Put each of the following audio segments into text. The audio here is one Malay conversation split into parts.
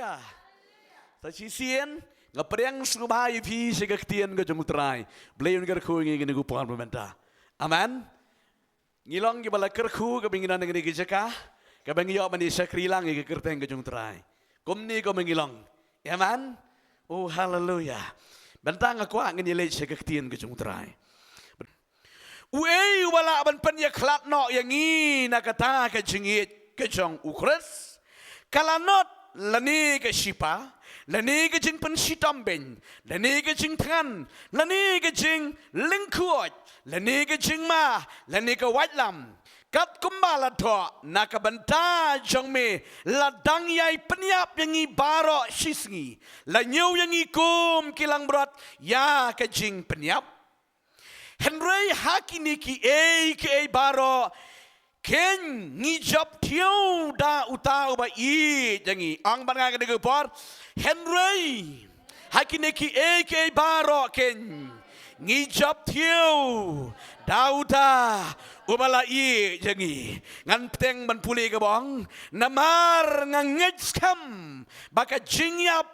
Haleluya. Sasisian ngapriang subahay pi sigaktian ka jumutray. Blayon karku ngi gupuan pementa. Amen. Ngilong gibala karku kabinginan ngini gijaka. Kabangyo mani sakrilang ngi kerteng ka jumutray. Kumni ko mangilong. Amen. Oh haleluya. Bentang aku angin yelej sigaktian ka jumutray. Uei wala ban panyaklat no yang ini nakata ka jingit ka jong ukres. Kalanot lani ka sipa. Lani ke jing pensitambeng, lani ke jing tangan, lani ke jing lingkuat, lani ke jing ma, lani ke wajlam. Kat kumbala to nakabanta jong me ladang yai penyap yang i baro sisngi, lanyu yang i kum kilang berat ya ke jing penyap. Henry hakini ki ke baro. Ken ngijap tiaw da utau ba i jangi ang bangang de gopor Henry hakine ki eke baro ken ngijap tiaw da uta ubala i jangi ngan teng ban puli ka bong namar ngangej kam baka jingyap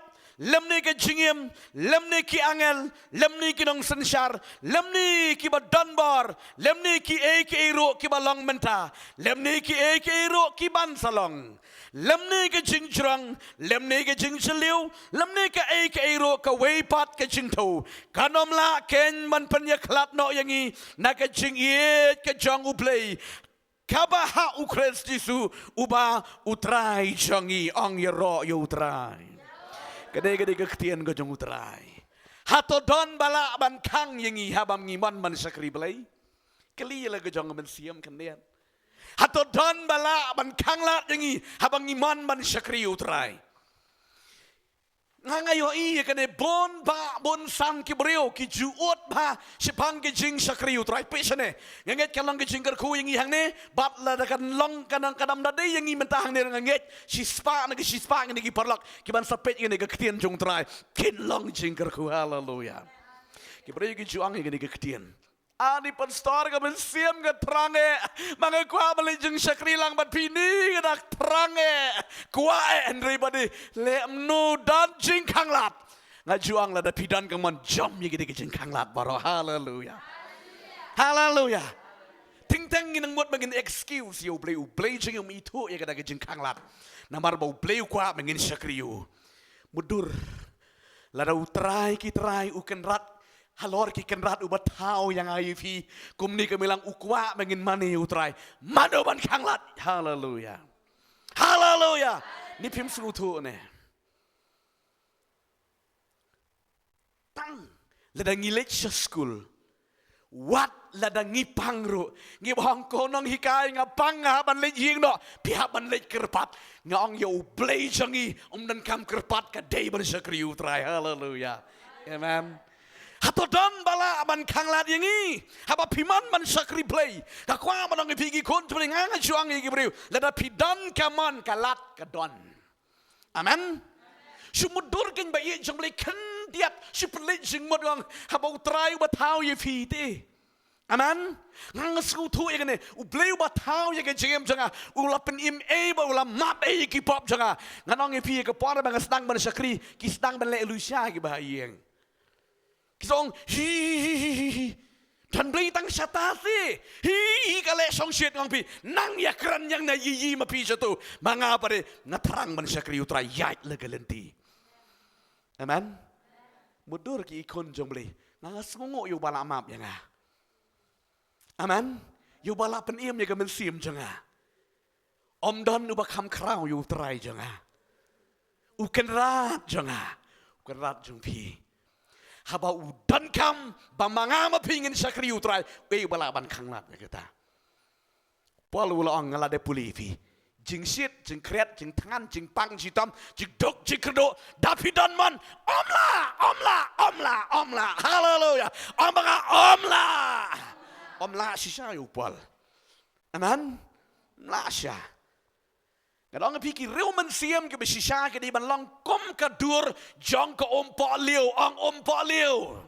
lemni ke jingim, lemni ki angel, lemni ki nong sensar, lemni ki ba donbor, lemni ki ero ki ba long menta, lemni ki ero ki ban salong, lemni ke jingjrang, lemni ke jingseliu, lemni ke ero ka weipat ke jingto, kanom la ken man penyaklat no yangi, na ke jingiet ke jong uplay, kabaha ukres jisu uba utrai jangi ang yero yo utrai. Kadai-kadai kektian ko jong utray. Hato don bala ban kang yengi habam ngiman man sakri belai. Kali la ko jong man siam kandian. Hato don bala ban kang lat yengi habam ngiman man sakri utray. Ngangayo iya kane bon ba bon san ki breo ki juot ba sipang ki jing sakri utray pesane. Nganget kalang ki jing kerku yengi hang ne bat la dakan long kanang kadam dade yengi mentahang ne nganget sispa ngi parlak ki ban sapet ngi kektian jong tray kin long jing kerku haleluya. Ki breo ki juang ngi kektian. Ani pastor ka ben siam ka trange mga kwa malijeng sakri lang bat pini ka trange kwa everybody le no dan jing kanglat ngajuang la da pidan ka man jam yi gede jing kanglat baro haleluya haleluya ting teng nginang mot magin excuse yo play jing yung itu ya kada jing kanglat namar bau play kwa mangin sakri yo mudur la da utray ki try uken rat halor ki kenrat ubat tau yang ayifi kumni kemilang ukwa mengin mani utrai madoban kanglat haleluya haleluya ni pim sutu ne tang ladang ngilech school wat ladang ngipangro ngibang konong hikai ngapang ban lej ying no pihak ban lej kerpat ngong yo blay jangi dan kam kerpat ka day ban sakri utrai haleluya amen. Hato don bala man kanglat yengi haba piman man sakri play kakwa man ang ipigi kon tuling nga juang igi brew lada pidan kaman kalat kadon amen sumudur ken bayi jong le kendiat sipele jing modong haba utrai batau ye fite amen nga skutu yene ubleu batau ye jengem janga ulapen im ba ulam map ki pop janga nganong ipi ke por bang sedang man sakri ki sedang ben le lusia ki bahayeng Kisong hi dan beli tang syatasi hi kale song shit ngong pi nang yakran yang na yi ma pi satu manga pare ngatrang man sakri utra yait legalenti amen mudur ki ikon jong beli nga sungo yo bala map yang amen yo bala pen iem ya gamen sim janga om don uba kam krau yo trai janga uken rat jong pi haba udan kam bamanga mapingin sakri utrai we balaban kanglat kita polu la ang ngala de pulifi jing sit jing kret jing tangan jing pang jitam jing dok jing kredo dapidan man omla haleluya omla sisa upal amen lasya kadang pikir reuman siam ke besisa ke di ban lang kom kadur jong ke ompa liu ang ompa liu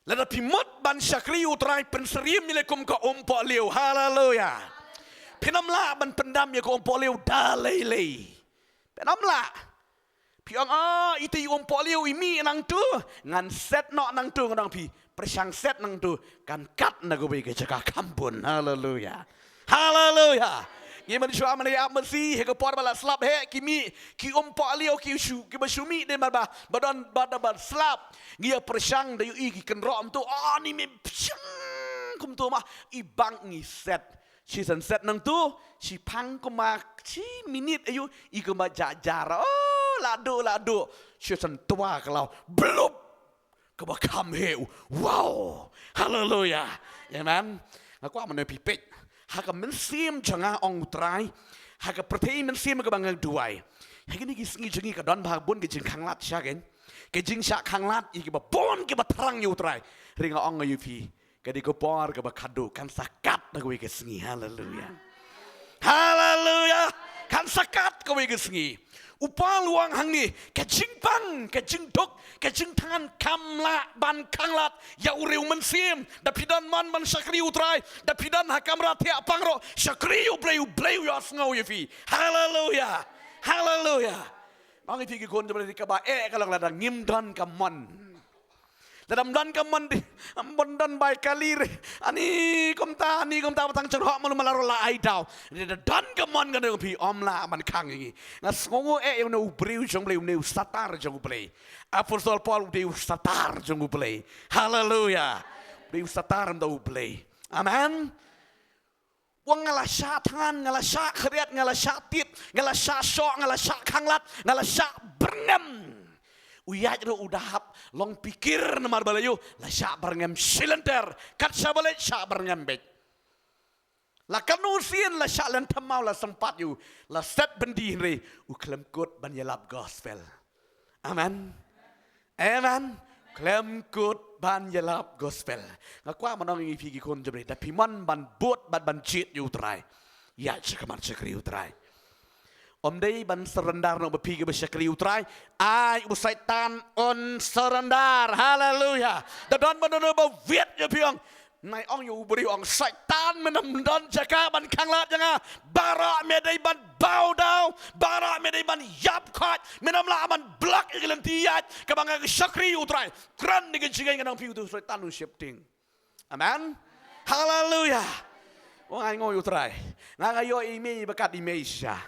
lada pimot ban sakri utrai penseriam nile kom ke ompa liu haleluya penamla ban pendam ya ke ompa liu dalai Penam lah. Piang itu yung polio imi nang tu ngan set no nang tu nang pi persang set nang tu kan kat na go ke jaga kampun. Haleluya. Haleluya. Ngiman shua mane ap mesi he ko por bala slap he kimi ki polio ki basumi de ba badon bad slap ngia persang da yu i ki kan rom tu ni me kum tu ma i bang ngi set. Si set nang tu si pang ko ma si minit ayu i ko ma jara. Ladu si san tua kalau belum ke bakam heu. Wow. Haleluya. Amen. Aku amane pipet. Haka men sim janga ong utrai. Haka pertei men sim ke bangang duai. Haka ni gisngi jengi ka don bag bun ke jing khang lat sya gen. Ke jing sya khang lat i ke ba bon ke ba terang yu utrai. Ringa ong yu pi. Ke di ko por ke ba kadu kan sakat na ko ke sngi. Haleluya. Haleluya. Kan sakat ko ke sngi. Upang luang hang ni ke jing pang ke jing dok ke jing tangan kamla ban kanglat ya ureu mensim da pidan man sakri utrai da pidan hakamra te apangro sakri bleu ya sngo yefi. Haleluya. Haleluya. Bang iti ki kon jabali ka ba kalau ladang ngim dan kamon. Dalam dan kaman di ambandan bay kalir ani komta batang cerhok malu malaro la ai daw dan kaman kan pi omla man kang ngi ngas ngongo yung no breu jong bleu no satar jong bleu apostol Paul de satar jong bleu. Haleluya. Breu satar do bleu. Amen. Wang ngalasya tangan, ngalasya khriat, ngalasya tit, ngalasya sok, ngalasya kanglat, ngalasya berngem. Uyat ro udahap long pikir namar balayu la syak berngem silenter kat sabale syak berngem bet. La kanusin la syak lentam mau la sempat yu la set bendi re u klem kut ban yalap gospel. Amen. Amen. Klem kut ban yalap gospel. Ngakwa manong ngi pigi kon jebre tapi man ban bot ban jit yu trai. Ya cekaman cekri yu trai. Om day ban serendar no berpikir bersyakri utrai. Ai usaitan on serendar. Haleluya. Dan menono berviet je piang. Nai ong yu beri ong saitan menam dan jaka ban kanglat janga. Barak medai ban bau dau. Barak medai ban yap kat. Menam la ban blak ikilan tiyat. Kabanga syakri utrai. Kran dengan jigai nganang piu tu saitan nu syepting. Amen. Haleluya. Wong ai ngoy utrai. Ngangayo imi bekat imi sya.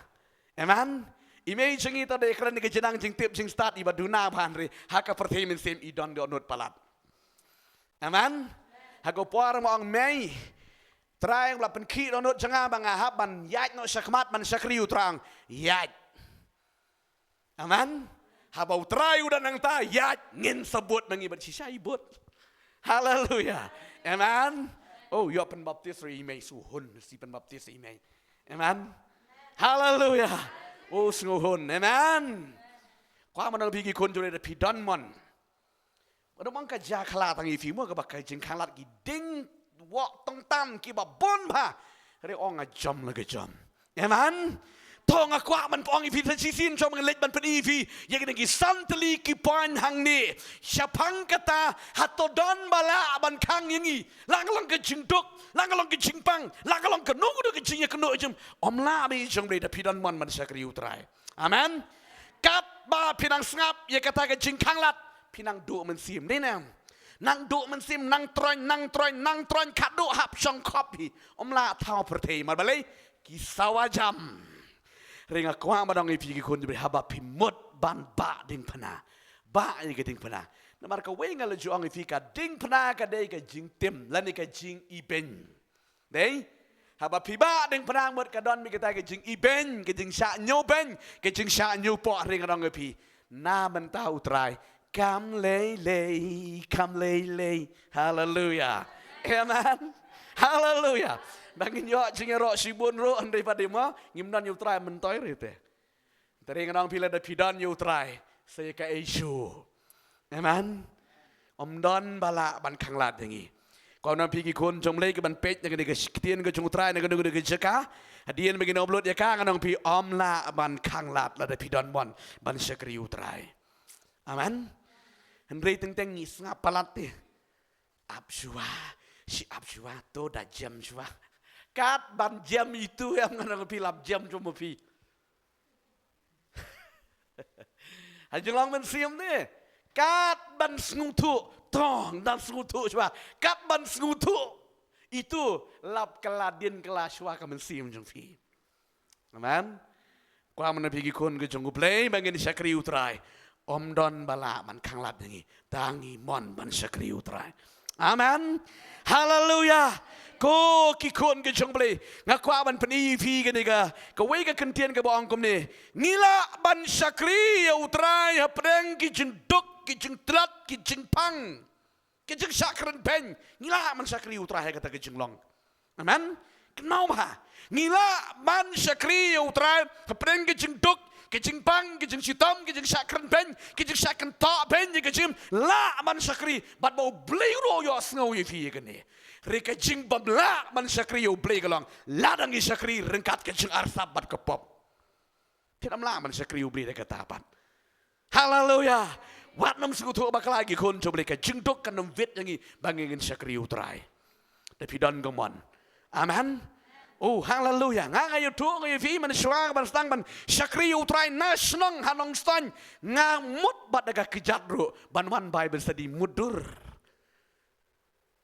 Amen. Imei jengi ta de kran ni jenang jing tip jing start iba duna bhanri haka pertemen sem idon do not palat. Amen. Hago por mo ang mei trai la pen ki do not janga banga hab ban yat no sakmat man sakri utrang yat. Amen. Habau trai udah nang ta yat ngin sebut mengibat sisa ibut. Haleluya. Amen. Oh, yo pen baptis ri imei suhun si pen baptis imei. Amen. Haleluya. Oh senguhun. Amen. Kwa manang bigi kun jure da pidan mon. Pada mangka jakla tangi fimu ka bakai jing khalat gi ding wok tong tam ki ba bon ba. Re ong a jam la ga jam. Amen. Tong akwa man pong ifi sisin chom ngelet ban pen ifi ye gi santeli ki pan hang ni. Syapang kata hatodon bala ban kang yingi. Lang ke jingduk, lang ke jingpang, lang ke nugu ke jingya kenu jem. Om la bi jong bre da pidan mon man sakri utrai. Amen. Kat ba pinang ngap ye kata ke jingkang lat pinang du men sim ni nam. Nang du men sim nang tron kat du hap syong kopi. Om la tau pertei mar balai kisawajam. Ringa kwa madang ipi ki kun haba pimut ban ba ding pana. Ba ni ke ding pana. Namar ka wenga le juang ifi ka ding pana ka dei ka jing tim lani ka jing iben. Dei haba piba ding pana mut ka don mi ka ka jing iben ka jing sha nyu ben ka jing sha nyu po ringa dong ipi. Na ban tau trai kam lei. Hallelujah. Amen. Hallelujah. Bangin yo jinge ro sibun ro andai padema ngimdan yu trai mentoy rete. Tari nganang pila da pidan yu trai saya ka Yesu. Amen. Om don bala ban kanglat yangi. Kau na pigi kun jong lei ke ban pet yang ke kitien ke jong trai ke ke jeka. Hadian bagi noblot ya ka nganang pi om la ban kanglat la da pidan bon ban sekri yu trai. Amen. Henry teng ngis ngapalat ti. Abjua. Si abjua to da jam jua. Kat ban jam itu yang nganang pi lap jam cuma pi. Hãy long bên xiêm đi. Kat ban sengutu. Tong dan sengutu coba. Kat ban sengutu. Itu lap keladin kelaswa kamen sim jeng fi. Amen. Kwa mana pergi kon ke jeng play bangin syakri utrai. Om don bala man kang lat ngi. Tangi mon ban syakri utrai. Amen. Hallelujah. Ko ki kon ke jeng play. Ngakwa ban peni fi ke niga. Ka wei ka kentien ke boang kom ni. Ngila ban syakri utrai hapdeng ki jeng duk ki jeng trat ki jeng pang. Kejeng sakren pen, ngila man sakri utrai kata kejeng long. Amen. Kenapa? Ngila man sakri utrai, kepeng kejeng duk, kejeng pang, kejeng sitom, kejeng sakren pen, kejeng sakren ta pen, kejeng la man sakri, bat bau beli ro yo snow ye fi kene. Re kejeng bab la man sakri yo beli kalong, ladang ye sakri rengkat kejeng arsap bat kepop. Tidak la man sakri yo beli dekat tapan. Haleluya. Wat nam sekutu bakal lagi kon coba leka jengdok kan nam vet yang bangingin syakri utrai. Tapi dan gemon. Amen. Oh haleluya. Ngayu tu ngayu fi man syuang ban stang ban syakri utrai nasionang hanong stan ngamut bat daga kejadru ban wan Bible study mudur.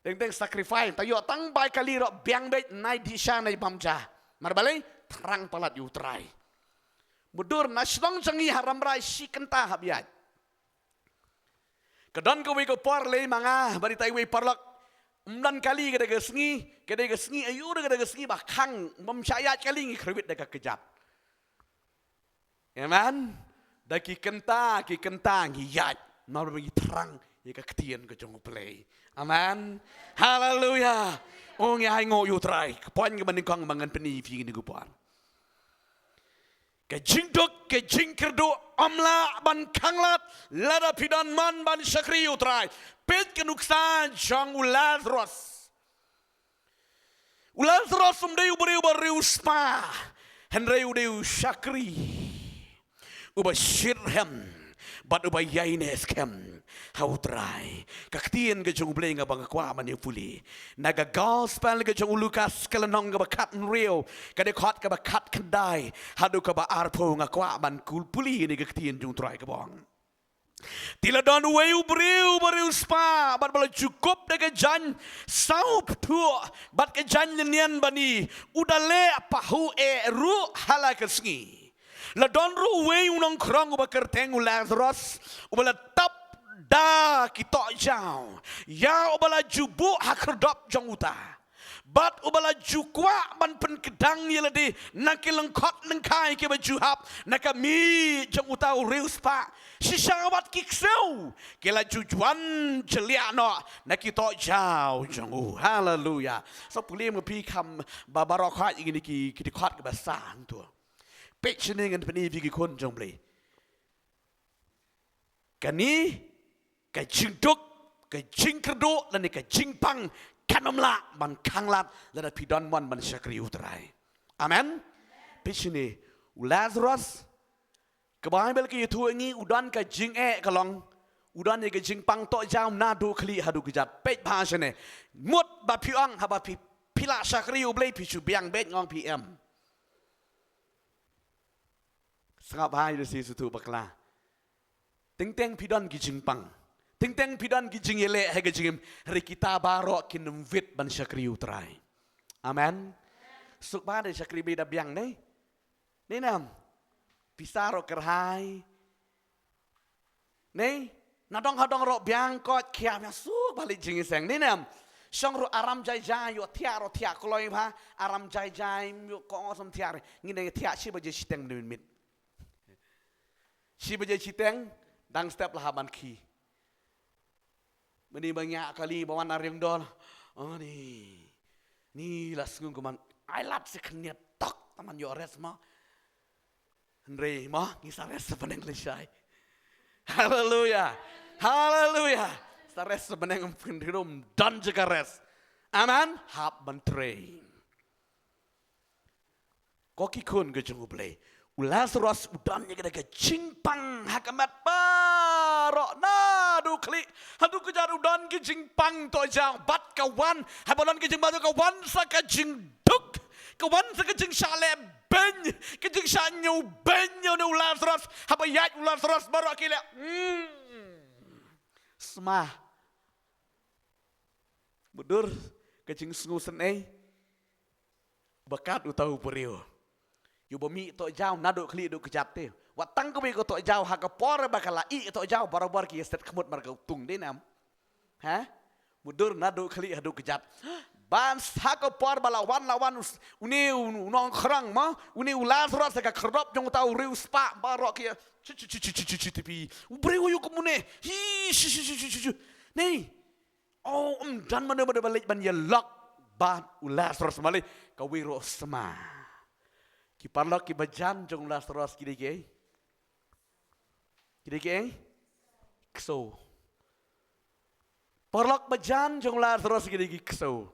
Teng sacrifice tayo tang bai kali ro biang bet nai di sana i pamja. Marbale terang palat utrai. Mudur nasionang jangi haram rai si kenta habiat. Kedon ko wiko parle manga bari tai we parlak umdan kali kada gesngi ayu kada gesngi bakang memsyayat kali ngi krewit daga kejap. Amen. Daki kenta ngi yat mar bagi terang ye ka ketien ke jong play. Amen. Haleluya. Oh ngi ai ngo yu trai. Pon ke banding kong mangan peni fi ngi gupar. Kejing dok, kejing kerdo, amla ban kanglat, lada pidan man ban syakri utrai. Pet kenuksan jang Lazarus. Lazarus umdeu beriu spa, henreu deu syakri. Uba shirhem, bat uba yaines kem. Hautrai, kaktian ke jong bleng abang kwa man yu puli. Naga gospel ke jong Lukas kelenong ke bakat real, kade khot ke bakat kendai, hadu ke ba arpo ngakwa man kul puli ni kaktian jong trai ke bang. Tila don weu beriu spa, bat bala cukup de ke jan saup tu, bat ke jan nyenian bani, udale pahu ru hala ke sengi. La don ru weu nong krong uba kerteng Lazarus, ubala tap da kita jauh, ya ubala jubu hakerdop jong uta, bat ubala jukwa ban pen kedang yelade nakilengkot nengkai ke bajuhap nakami jong uta reus pa, sisawat kikseu kela jujuan celiano nakita jauh jong haleluya. So pulih mepi kam babarokhat ingin ki kot ke basang tu, pecheneng an peni vi ki kon jong blei, kani kajing duk, kajing kerdo, dan kajing pang kanamla man kanglat dan pidon mon man syakri utrai. Amen. Pisini Lazarus ke Bible ke itu ini udan kajing kalong udan ni kajing pang tok jam nadu kli hadu kejap pet bahasane mut ba piang haba pila syakri ublei pisu biang bet ngong PM. Sangat bahaya si situ bakla. Teng pidon kajing pang. Teng pidan kijing yele he kijing hari kita barok kinum vit ban syakri utrai. Amen. Suk pada syakri beda biang deh. Ni nam. Pisaro kerhai. Ni nadong hadong rok biang kot kiam ya suk balik jing iseng. Ni nam. Song ro aram jai yo ro tia koloi pa aram jai yo ko som tia. Ngine tia si baje siteng mit. Si baje siteng dang step lahaban ki. Meni banyak kali bawan aryang dol. Oh ni lasngung kuman. I love si keniat tok taman yo resma. Henry ma ngisares sebeneng lesai. Haleluya. Haleluya. Sares sebeneng pendirum dan juga res. Aman. Hab mentre. Koki kun ke jenggu play. Lazarus udan nya ke cimpang hakamat barok nadu kli hadu kejar udan ke cimpang to jang bat kawan habalan ke jing batu kawan sa ke jing duk kawan sa ke jing salem ben kejing sanyo benyo ne Lazarus habayat Lazarus baru akila semah mudur kejing sengusen bakat utahu periu yu bami tok jauh nado kli do kejat te watang ko ko tok jauh ha ka por bakala i tok jauh barabor ki set kemut marga tung de nam ha mudur nado kli hadu kejat ban ha ka por balawan lawan uni nong krang ma uni Lazarus ka khrop jong tau riu spa barok ki tipi periu yu komune hi nei oh dan mana balik ban ya lok ban Lazarus male ka wiro sema ki parlok ki bajan jong Lazarus kide kso parlok bajan jong Lazarus kide kso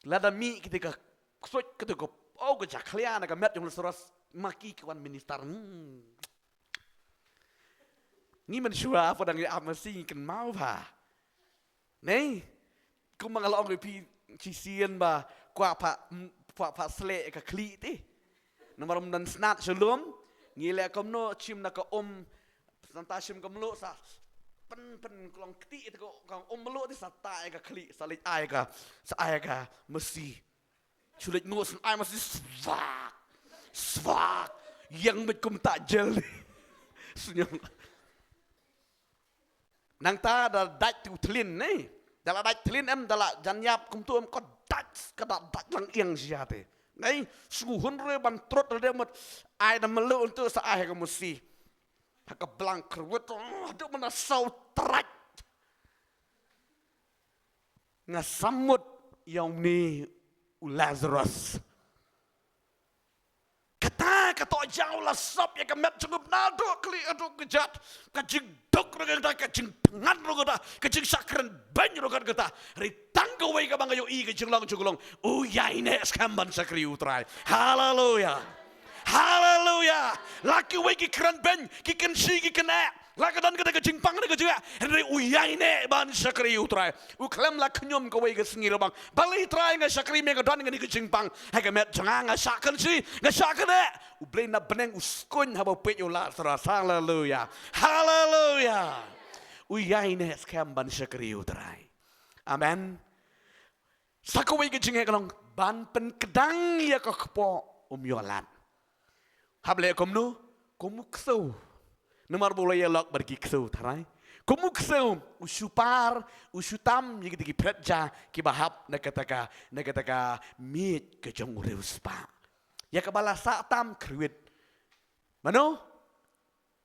lada mi ketika ksoj ketika oh ke jaklian ka met jong Lazarus maki kawan minister ni man shua apa dang amasi kan mau pa nei ku mangalong pi cisian ba kwa pa sle ka kli ti namaram dan snat shalom ngile komno chim na ka santashim komlo sa pen klong kti itu kong melo ti sa ta ka kli salit ai ka sa ai ka mesti sulit ngos ai mesti swak yang bekum tak jel senyum nang ta da dat tu tlin nei dala dat tlin em dala janyap kum tu em ko dat ka dat lang iang siate nei suhun re ban trot re mot ai na melu untuk sa ai ka mesti ka blank krwet adu mana sau trat ngasamut yang ni Lazarus kata jauh lah sop ya kemet cukup nado kli adu kejat kajing dok rogata kajing pengan rogata kajing sakren banyu rogata ritang gawe ka bangayo i kajing lang cukulong ya ini skamban sakri utrai haleluya haleluya laki we ki kran ben ki kan si ki kana lakadan kata kajing pang na kajing re ini ban sakri utrai uklam la knyom gawe ka singir bang bali trai nga sakri me ka dan ngani kajing pang ha kemet jangan nga sakan si nga sakan ublay na beneng uskon haba pet yo Lazarus haleluya haleluya uyay ne skam ban sakri utrai amen sakaway kajing kalong ban pen kedang ya ka kpo yolan hable komno komukso numar boleh ya lok bergi kso tarai komukso usupar usutam yigi digi pretja ki bahap nakataka mit kejong reuspa ya kabala satam kriwit mano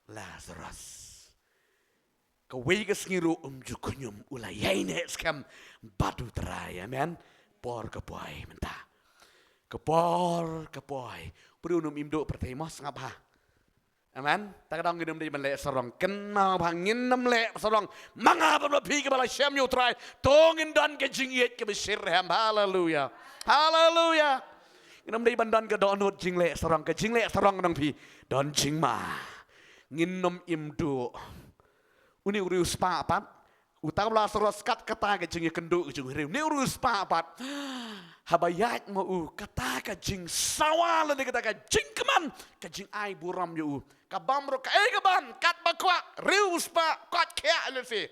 Lazarus kawai ka singiru jukunyum ulayay ne skam batu terai amen por kapoy menta kapor perunum imdo pertemos ngapa amen takadang ginum di banle sorong kenal bangin namle sorong mangapa pi ka bala syam yo trai tongin dan ke jingiet ke besirham haleluya haleluya ginum di bandan ke donut jingle sorong ke jingle sorong nang pi don jingma nginom imdo uni urus papat utang Lazarus kat kata ke jingi kendu jing riu ni urus papat habayat mau kata ka jing sawal ni kata ka jing keman ka jing ai buram yu ka bamro ka ban kat bakwa rius pa kat kya lefi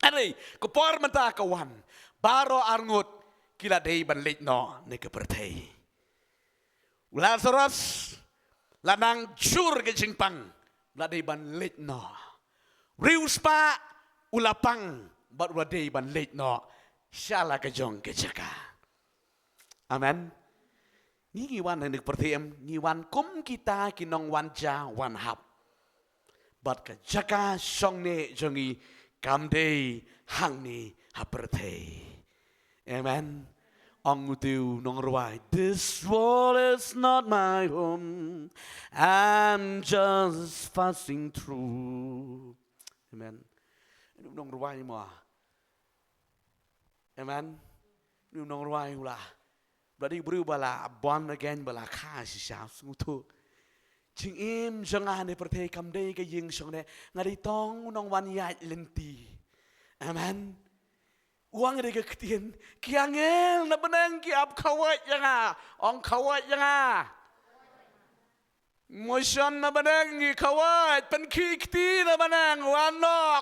ani ko por mata ka wan baro arngut kila dei ban leit no ne ka pertei Lazarus lanang jur ke jing pang la dei ban leit no rius pa ulapang bat wadei ban leit no shala ka jong ke jaka amen ni ngiwan hendak pertiem ngiwan kum kita kinong wanja wan hap bat ka jaka songne jongi kamdei hangni hapertei amen ong utiu nong ruai this world is not my home I'm just passing through amen nong ruai mo amen nong ruai ulah berarti beri bala born again bala khas siap sungutu jing im jangan ne pertei kamdei ke ying songne ngari tong nong wan ya lenti amen uang dia ketian kiangel na benang ki ap kawat yang ong kawat yang motion na benang ki kawat pen kiti na benang wana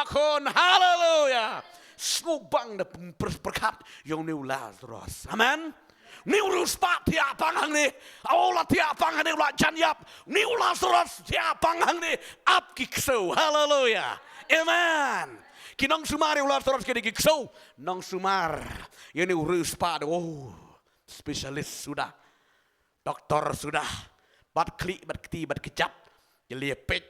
kon haleluya snubang na perkat yang ni Lazarus amen ni urus pak tiap pangang ni awal tiap pangang ni ulah janyap ni Lazarus tiap pangang ni ap kikso haleluya amen kinong sumar ulah Lazarus kini kikso nong sumar ini urus pak spesialis sudah doktor sudah bat klik bat keti bat kejap jadi pet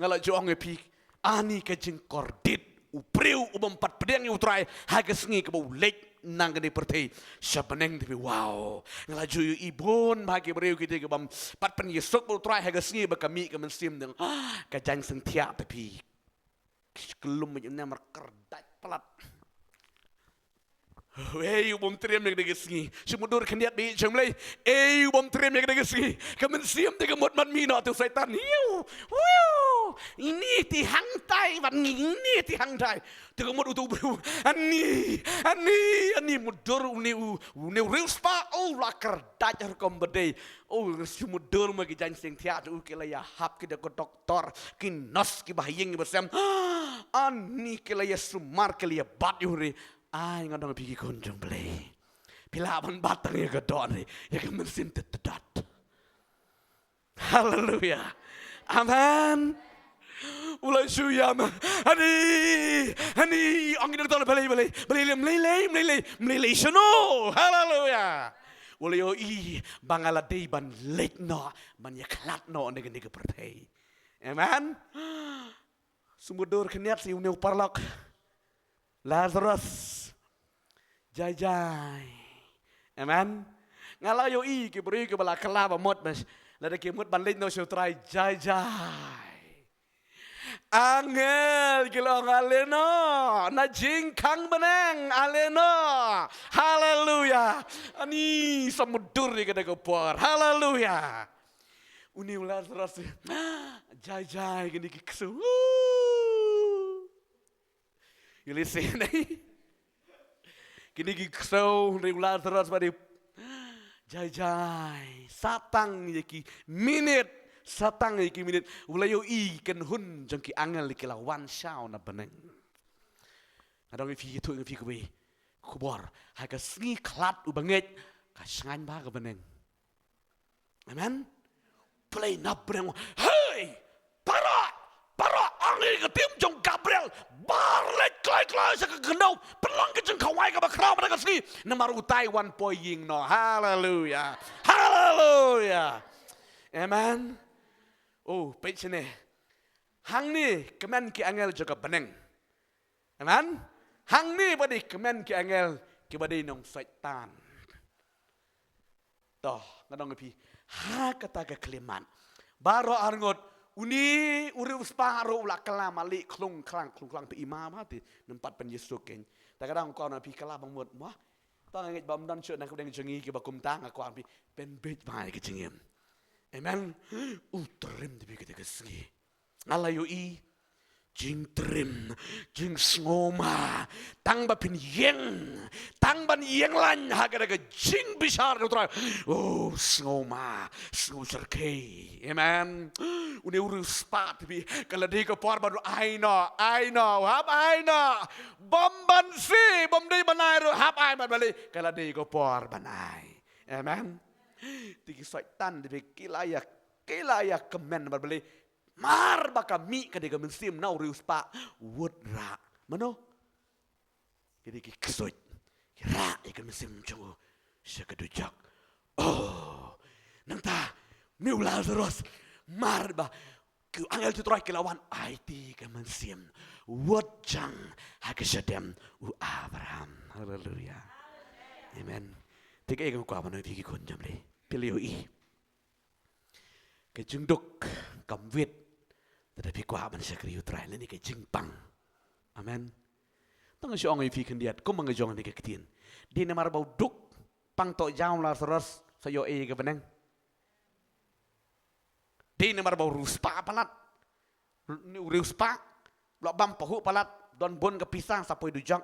ngalah joang epi ani kejeng kordit upriu umpat pedang utrai hagas ngi ke lek nang gede pertai siapaneng tapi wow ngelaju ibon bagi beriu kita ke bam pat pen yesuk utrai hagas ngi bakami ke mensim deng kajang sentia tapi kelum menyena merkerdat pelat Hey, bom terima dengan kesini. Semudur kendiat di jemlei. Bom terima dengan kesini. Kamen siam dengan mot man mina tu setan. Ini tihang tai, ini tihang tai. Tengok mot utu bro. Ani mudur uni real spa. La kerdat harkom bedai. Semudur magi jansing tiat kila ya hap kita ke doktor. Kinos ki bahayeng bersam. Ani kila ya sumar kila ya bat yuri. Ay nga dong pigi kunjung play. Pilaban batang ya kedon ya kemensin tetedat. Haleluya. Amen. Ulai suyam. Ani angin datang beli seno. Haleluya. Ulai oi bangaladei ban lekno ban yaklatno nege pertai. Amen. Sumudur keniat si uneu parlak. Lazarus jai. Amen. Ngalau yo ke beri ke bala kelaba mot mas. Lada ke mot banlin no try jai. Angel kilo aleno na jingkang beneng aleno. Haleluya. Ani samudur ni kada kopor. Haleluya. Uni Lazarus jai gini kiksu. You listen, kini kisau regular terus pada jai satang yaki minit ulayo ken hun jengki angel ki lawan shao na beneng adong fi tu fi kubi kubor ha ka sni klat u banget ka sngan ba ka beneng amen play na beneng hey para angin ke tim jong Gabriel barlet klai sa kegendau pelang ke jeng kawai ka bakraw pada kasni namaru Taiwan poying no haleluya amen pechene hang ni kemen ki angel juga beneng amen hang ni badi kemen ki angel ki badi nong setan toh ngadong pi ha kata ke keliman baro arngot uni urus paro ulah kelam ali klung klang pe imam hati nempat pen Yesus ken ta kadang kau na pi kala bang mut mah ta ngit bam dan chut na ku deng jengi ke bakum tang aku pi pen bej mai ke jengem amen utrim de ke kesgi alayo i jing trim jing ngoma tang ba pin yeng tang ban yeng lan ha ke jing bisar utra ngoma serkei amen uni urus pat bi kala de ko por baru aino hab aino bomban si bom de banai ro hab ai ban bali kala de ko por banai amen tiki setan de kilaya kemen bali mar baka mi kadega mensim nau rius pa wudra mano jadi ki kesoit kira ikan mensim jongo sekadujak nangta miu Lazarus mar ba ku angel tu try kelawan IT ka mensim wudjang hakesadem u Abraham haleluya amen tiga ikan ku apa nanti ki konjam le pilih kejunduk kamwit tetapi kuah manusia kriu terakhir ini ke jingpang, amen. Tengah si orang ifi kendiat, kau mengejong ni keketin. Di nemar bau duk pang tok jauh Lazarus sayo ke beneng. Di nemar bau ruspa palat, ruspa, blok bam pahu palat, don bon kepisang sapoi dujak.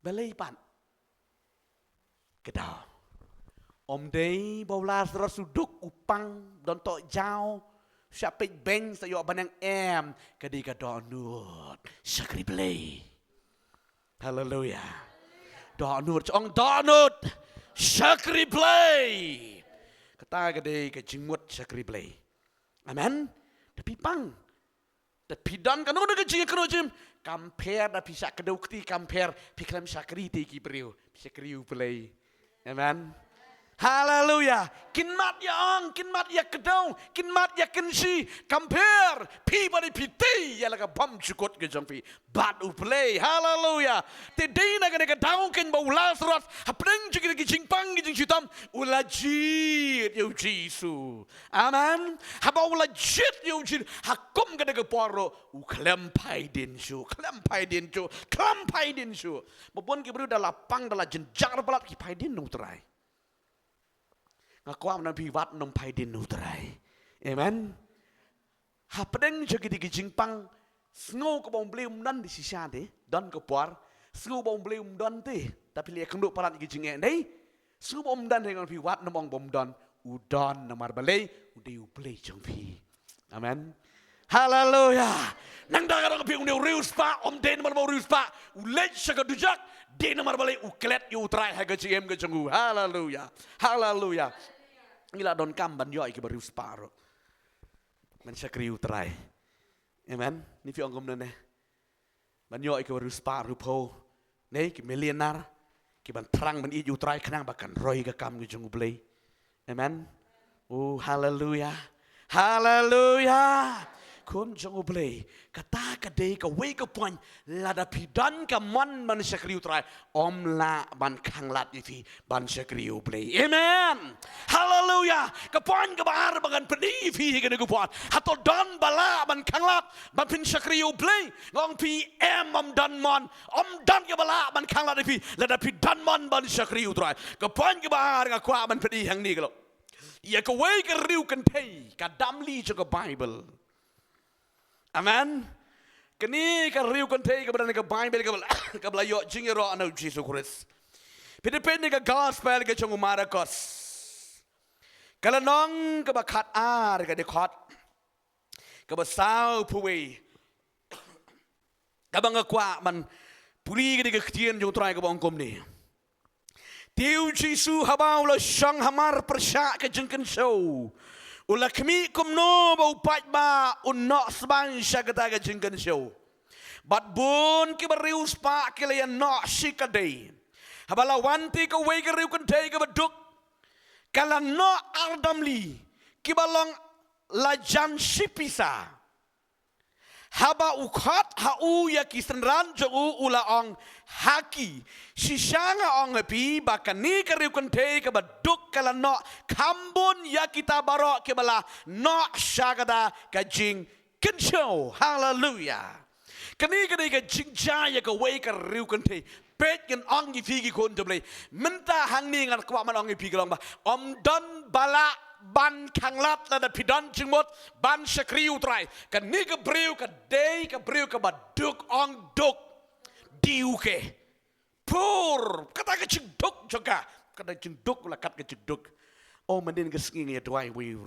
balai pan kedau om day bola rasuduk upang don to jauh siapa beng sayo banang kadi kadau nut sakri balai haleluya donut ong donut sakri balai kata kadi kejimut sakri balai amen tapi pang tapi dan kan udah kejing kerojim compare da bisa kedukti compare piklam sakri ti ki priu bisa kriu balai amen haleluya kinmat ya ong kinmat ya kedau kinmat ya kensi compare pi bari piti ya laga bam cukut ke jampi bat uplay haleluya tedei na ga kedau ken ba ulas ras hapeng jigi jingpang jing sitam ulajit yo jisu amen haba ulajit yo jin hakum ga ga poro u klampai din su bobon ki bru da lapang da la jenjar balat ki pai din nung terai ngakuam nan piwat nung pai din nutrai amen hapedeng jagi di jingpang sngo ko bom bleum dan di sisa de dan ko por sngo bom bleum dan te tapi lihat kenduk parat gi jinge dei sngo bom dan dengan piwat namong bom dan udon namar balai udi uplay jongpi amen haleluya nang daga pi uni rius pa om den mar rius pa ulej saga dujak de namar balai uklet yu trai ha ga jiem ga jongu haleluya haleluya ila don kam ban yo iki baru separo men sakriu trai amen ni fi ongom ne ban yo iki baru separo po ne ki milionar ki ban perang ban iju trai kenang bakan roy ga kam gi jongu blay amen oh haleluya haleluya kun jongu blay kata kadai ka wei ka poin lada pidan ka man sakriu trai om la ban khang lat ifi ban sakriu blay amen haleluya ka poin ka bar bagan pedi fi ga ku poin hato don bala ban khang lat ban pin sakriu blay ngong pi om dan mon om dan ka bala ban khang lat ifi lada pidan man ban sakriu trai ka poin ka bar ga kwa ban pedi hang ni galo ya ka wei ka riu kan thei ka damli jo ka bible amen kini ka riu kan thei ka badan ka bible ka bla yo jingero anu Jesus Christ pidepende ka gospel ka chong Marcos kala nong ka bakat ar ka dekot ka basau puwe ka bang kwa man puri ka khtien jong trai ka bang kom ni tiu Jesus habau lo sang hamar persya ka jengken show ula kami kumno ba upat ba unno sbang syagata ga jingkan show bat bun ki barius pa kilayan no sikadei habala wanti ka wei ka riu kan dei ka baduk kala no ardamli ki balong lajan sipisa haba ukhat hau ya kisran jo ula ong haki sisanga ong pi bakani kariu kante ka baduk kala no kambun ya kita barok ke bala no syagada ka jing kencho haleluya kani kani ka jing jaya ka wei ka riu kante pet kan ong gi figi kon doble menta hang ni ngan kwa man ong pi galong ba om don bala ban kanglat la da pidan jingmot ban sakriu trai kan ni ka breu ka dei ka breu ka baduk ong duk diuke pur kata ka jingduk juga kata jingduk la kat ka jingduk oh mendin ka skingi ya doai wi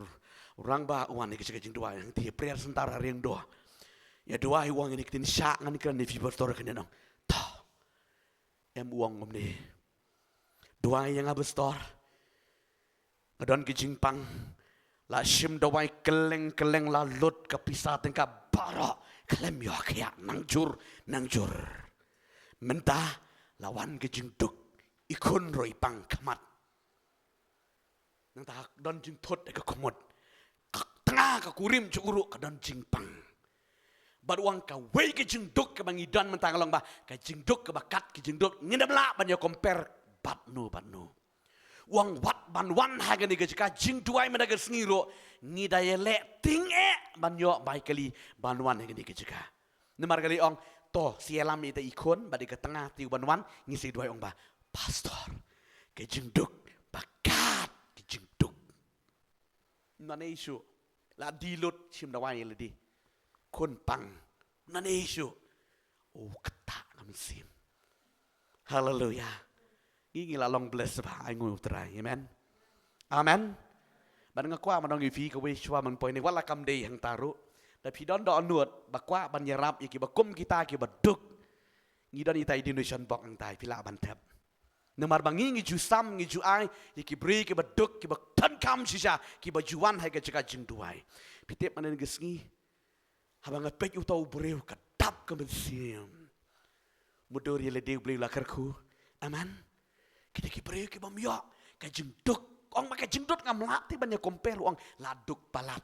orang ba wan ka jing doai yang ti prayer sentara reng do ya doai wang ini kitin syak ngan kan ni fi pastor kan nong ta em uang ngomne doai yang abestor adon ki jingpang la sim dawai keleng la lut ka pisah tengka bara klem yo kya nangjur mentah lawan ki jingduk ikun roi pang kamat nang tak don jing thot ka komot tengah ka kurim curu ka don jingpang baruang ka wei ki jingduk ka bangidan mentang long ba ka jingduk ka bakat ki jingduk ngidam la ban yo compare batnu wang wat ban wan haga ni ka jing duai mena ka sniro ni daya le ting ban yo bai kali ban wan haga ni ka nemar kali ong to sielam ita ikon badi ka tengah tiu ban wan ngisi duai ong ba pastor ke jing duk bakat ke jing duk nane isu la dilut sim dawai le di kon pang nane isu oh kata kami sim Haleluya. Ini long bless ba ai ngui utrai. Amen. Amen. Ban ngakwa manong ifi ka we chwa man poin ni wala kam dei hang taru. Da pi don do nuot bakwa ban yarap iki bakum kita ki baduk. Ngi don itai dinushan bok ang tai pila ban tep. Nemar bangi ngi ju sam ngi ju ai iki bri ki baduk ki bak tan kam sisa ki bajuan hai ka jika jing duai. Pitep manen gesngi. Habang ngapek utau breu kadap ka mensiam. Mudur yele deu beli lakarku. Aman. Kita ki breu ki bamya ka jing duk. Ong maka jing duk ngamlak ti banyak compare ong laduk palat.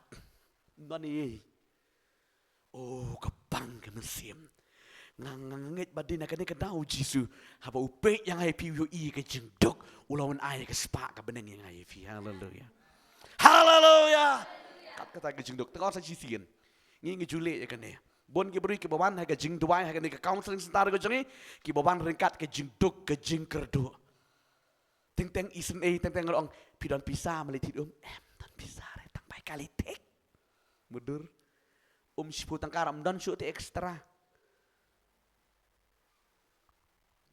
Nani. Oh kapang ka mensiam. Ngangit badin akan ni kenau Jisu. Haba upek yang hai piu i ke jengduk ulawan ai ke sepak ke beneng yang hai pi. Haleluya. Haleluya. Kat kata ke jengduk tengok sa jisian. Ngi jule ya kan ni. Bon ke beri ke bawan hai ke jeng duai hai ke ni ke counseling sebentar ke jengi ke bawan ringkat ke jengduk ke jeng kerdu. Teng isen teng orang pidon pisah melitit dan pisah retang baik kali tek. Mudur. Seputang karam dan syuti ekstra.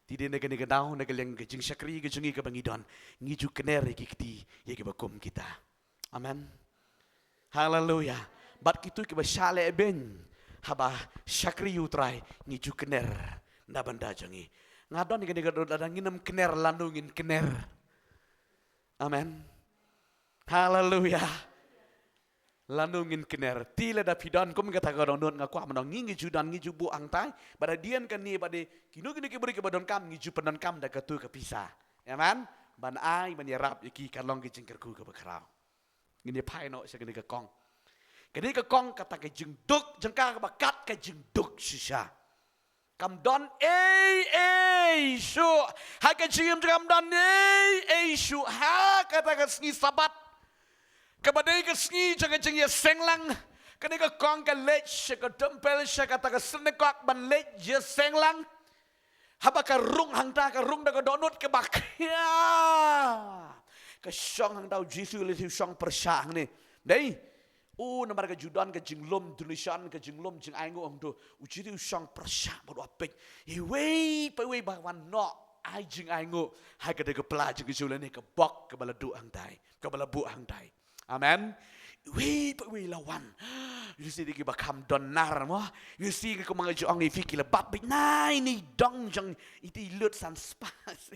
Tidak negara tahu negara yang kejeng syakri kejengi ke bangidon ngiju kener ikiti ya ke bakum kita. Amen. Haleluya. Bat kitu ke basale ben haba syakri utrai ngiju kener nda banda jengi. Ngadon negara ada nginem kener landungin kener. Amen. Haleluya. Landungin kener tila da pidan kum kata ka don ngaku amano ngi judan ngi jubu angtai pada dian kan ni pada kinu ke beri ke badon kam ngi jupenon kam da katu ke pisah ya man ban ai ban yarap iki kalong ke jengkerku ke bakrau ngini pai no se ke kong kini ke kong kata ke jengduk jengka ke bakat ke jengduk sisa kam don shu ha ke jim kam don shu ha kata ke sngi sabat kabadai ke sngi jaga jengya senglang kani ke kong ke lech ke dempel kata ke senekak ban lech je senglang haba ka rung hang ta ka rung da ka donut ke bak ya ke syong hang tau jisu le syong persang ni dei namar ke judan ke jinglom tulisan ke jinglom jing aingo ong do uji tu syong persang bodo apek wei ba wan no ai jing aingo hai ke de ke pla jing jisu le ni ke bok ke bala du hang tai ke bala bu hang tai. Amen. Wei lawan. You see diki bakam donar mo. You see ke mga juang ifiki la bab nai ni dong jang iti lut san spas.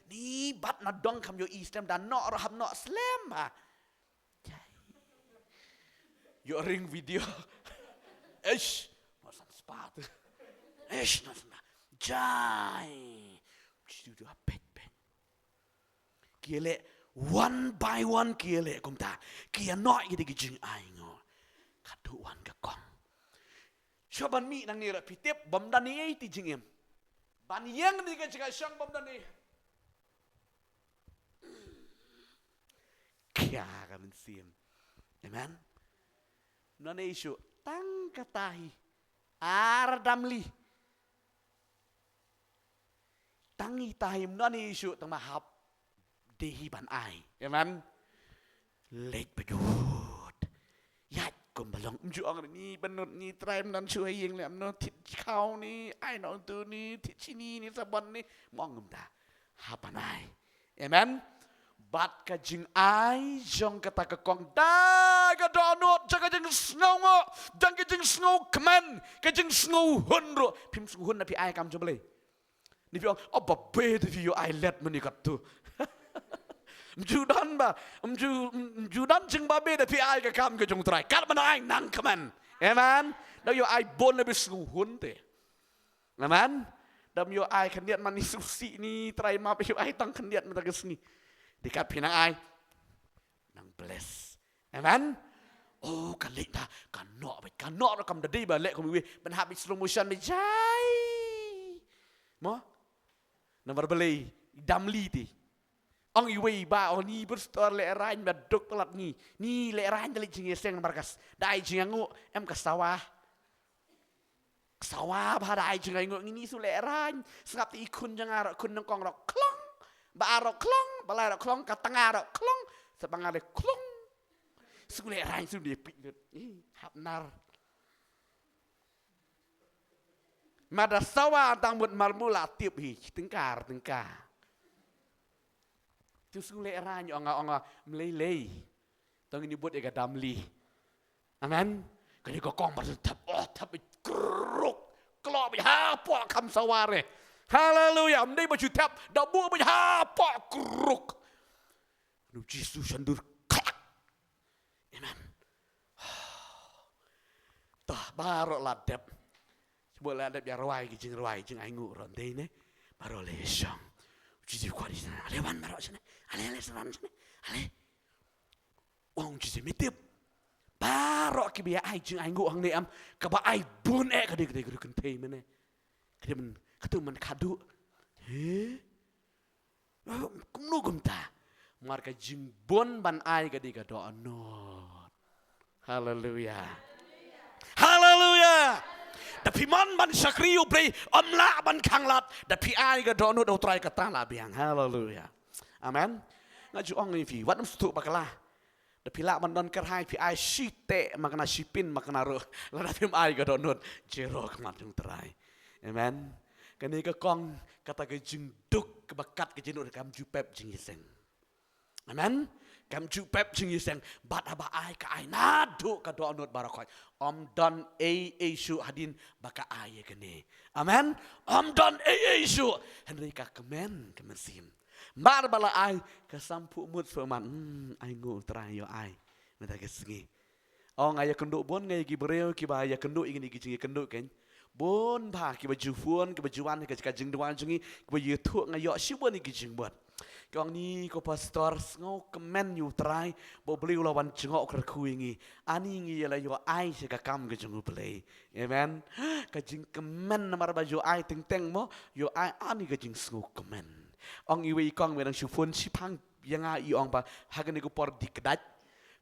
Ni bat na dong kam yo istem dan no rahab no slam ha. Yo ring video. Eish, no san spas. Eish no san. Jai. Studio pet. Kiele one by one kiele kum ta kia no yidi gijing aingo kadu wan ka kong shoban mi nang ni rapitip bom dan ni ti jingem ban yang ni ka jika syang bom dan ni kia ka mensim amen no ne isu tang katahi ardamli tangi tahim no ne isu tang mahap dehiban ai, ya man, lek bedut, yat kumbalong juang ni benut ni traim dan cuai yang lem no tit kau ni, ai no tu ni tit sini ni sabon ni, mongum dah, hapan ai, ya man, bat ka jing ai, jong kata ka kong da ka donut, jaga jing snow ngo, jaga jing snow keman, ka jing snow hunro, pim snow hun napi ai kam jomble, ni piong, oh babe tu yo ai let menikat tu. Judan ba, judan jeng babe tapi ai ke kam ke jong trai. Kat mana ai nang keman. Amen. Dah yo ai bon lebih suhun te. Amen. Dam yo ai kendiat mani susi ni trai map yo ai tang kendiat mata kesni. Dekat pinang ai nang bless. Amen. Oh kalik dah kanok kam dadi ba lek kum wi ben habis slow motion me jai. Mo. Nomor beli damli ti. Ang iwi ba o ni berstor le rain baduk telat ni le rain telit jing seng markas dai jing ngu em ke sawah ba dai jing ngu ni su le rain sengap ti ikun jang arok kun nang kong rok klong ba arok klong ba la rok klong ka tengah rok klong sebang ada klong su le rain su de pik hap nar Mada sawa tang mut marmula tiap hi tengkar. Tu sung le ranyo onga melei. Tong ini buat ega damli. Amen. Kani ko kong tap kruk klop ha po kam saware. Haleluya. Mdei baju tap da bu baju ha po kruk. Nu Yesus sandur klak. Amen. Tah baro ladep. Sebab ladep ya rawai jing aingu ron dei ne. Baro le song. Jadi kuat di sana. Ale wan baro sana. Ale seran sana. Ale. Wong jadi mitip. Baro ki biya ai jing aingu ang ne am ka ba ai bun kade kan tei mene. Kade men katu men kadu. He. Kum nu kum ta. Marka jing bon ban ai kade ka do anot. Haleluya. Haleluya. Tapi man ban sakriu play omla ban kanglat. Tapi ai ka do anot utrai kata la biang. Haleluya. Amen. Ngaju ong ni fi wat mstu bakala. Tapi la man don kerhai pi ai site makna sipin makna ro. La tim ai ka do anot jero kmat jung terai. Amen. Kani ka kong kata ke jing duk ke bakat ke jinu kam jupep jing yeseng. Amen. Kam jupep jing yeseng bat aba ai ka ai nadu ka do anot barakoi. Om don su hadin baka ai kene. Amen. Om don su Henry ka kemen kemesim. Mar bala ai ka sampu mut firman ai ngu trai yo ai. Meta ke sengi. Ong aya kenduk bon ngai ki bereu ki ba aya kenduk ingin ki jing kenduk ken. Bon ba ki baju fuan ki bajuan ki jing duan jingi ki baju tu ngayo sibon ki jing buat. Kong ni ko pastor ngau kemen yu trai bo beli lawan jengok kerku ingi ani ngi la yo ai se ka kam ke jengu play. Amen. Ka jing kemen mar baju ai teng mo yo ai ani ka jing sngu kemen. Ong iwe kong wedang sifun sipang yang ai ong ba hagen ko por dikdat.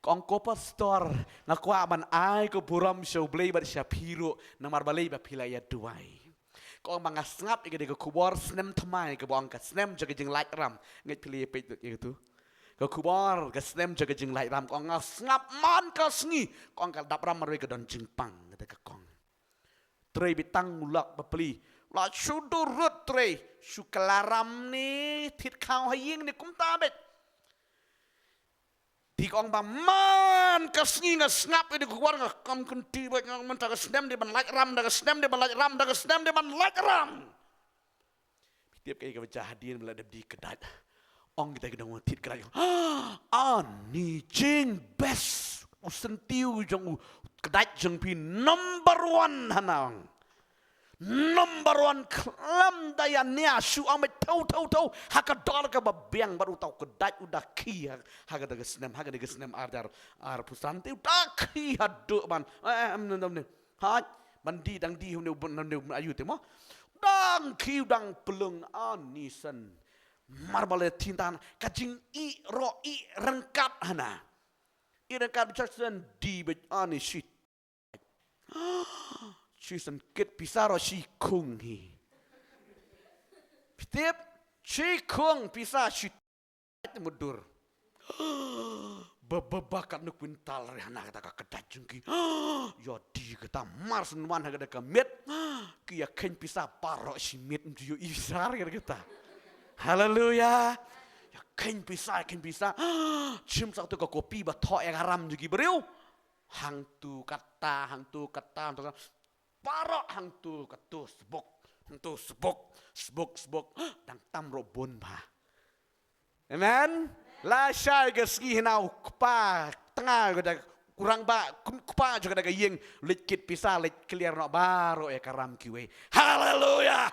Kong ko pastor ngakwa man ai ko buram show blay ba syapiro namar balay ba pilaya duai. Kong mga ngap ika ko kubor snem thamai ke bong ka snem jaga jing light ram ngai pilih pe itu. Ko kubor ka snem jaga jing light ram kong ngap man ka sngi kong ka dap ram marwe ka don jing pang ngata ka kong. Trei bitang mulak bapeli la sudurut trei sukalaram ni thit khao haying ni kum ta bet. Di kong ba man kasngi ngap ini keluar ngam kunti baik ngam mentah kesnem di ban light ram dah kesnem di ban light ram dah kesnem di ban light ram. Tiap kali kita hadin melada di kedai, ong kita kena ngutit kedai. Ani jing best usentiu jong kedai jong pi number 1 hanang. Number 1 kelam daya nia su amet tau hakadar ka babiang baru tau kedai udah ki haga daga snem ar pusanti udah ki hadu ban ha bandi dang di hune ayu temo dang ki dang pelung anisan marbale tintan kajing i ro i rengkat hana i rengkat bicara di bet anisit Susan kit pisaro si kung hi. Pitip si kung pisa si mudur. Bakat nuk pintal rehana kata kedat jengki. Yo di kata mars nuan kata kemet. Kia ken pisa paro si met yo isar kata. Haleluya. Ya ken pisa. Cim satu ke kopi batok yang haram juga beriu. Hang tu kata. Parok hang tu katu sebok dang tam robon ba. Amen. La syai geski hinau kupa tengah gada kurang ba kupa juga daga yeng likit pisah lik clear no baro ya karam kiwe. Haleluya.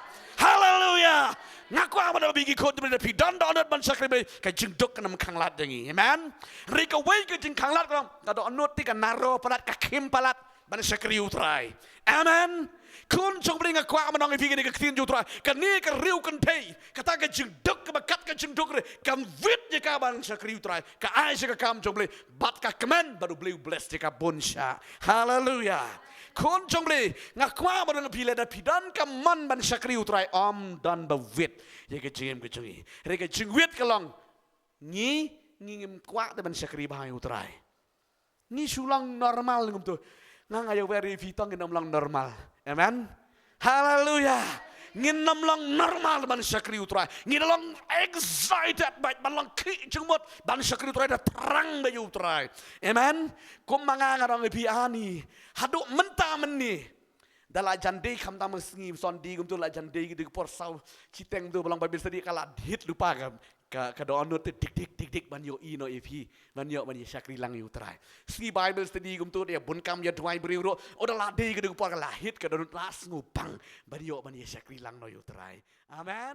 Ngaku apa dah bigi kod daripada pidan donat ban sakribe ka jengdok kana mkanglat dengi. Amen. Rika wei ka jeng kanglat ka kada onot ti ka naro palat ka kim palat ban sakri utrai. Amen. Kun jong bring ngaku apa nang bigi ni ka tin utrai. Ka ni ka riu kan tei. Kata ka jengdok ka bakat ka jengdok re kam wit je ka ban sakri utrai. Ka ai ka kam jong beli bat ka kemen baru beli bless je ka bonsha. Haleluya. Kun jong beli ngakwa baru ngapila da pidan kaman ban sakri utrai om dan bawit ye ke jengem ke jengi re ke jengwit kalong ni ngim kwa da ban sakri bahai utrai ni sulang normal ngum tu ngang ayo very vitong nginam lang normal amen Haleluya. Ngin nam long normal ban syakri utrai. Ngin long excited baik ban long ki jengmot ban syakri utrai dah terang bayu utrai. Amen. Kum mangang orang epi ani. Haduk mentah meni. Dalam jande kam tamu sengi son di kum tu la jande gitu porsau citeng tu balang babil sedih kalah hit lupa kam. Ka doa tu dik ban yo ino epi ban yo ban syakri lang utrai. Sengi Bible study kum tu dia bun kam ya tuai beriuro. Oda la di gitu por kalah hit ka donut las ngupang ban yo ban syakri lang no utrai. Amen.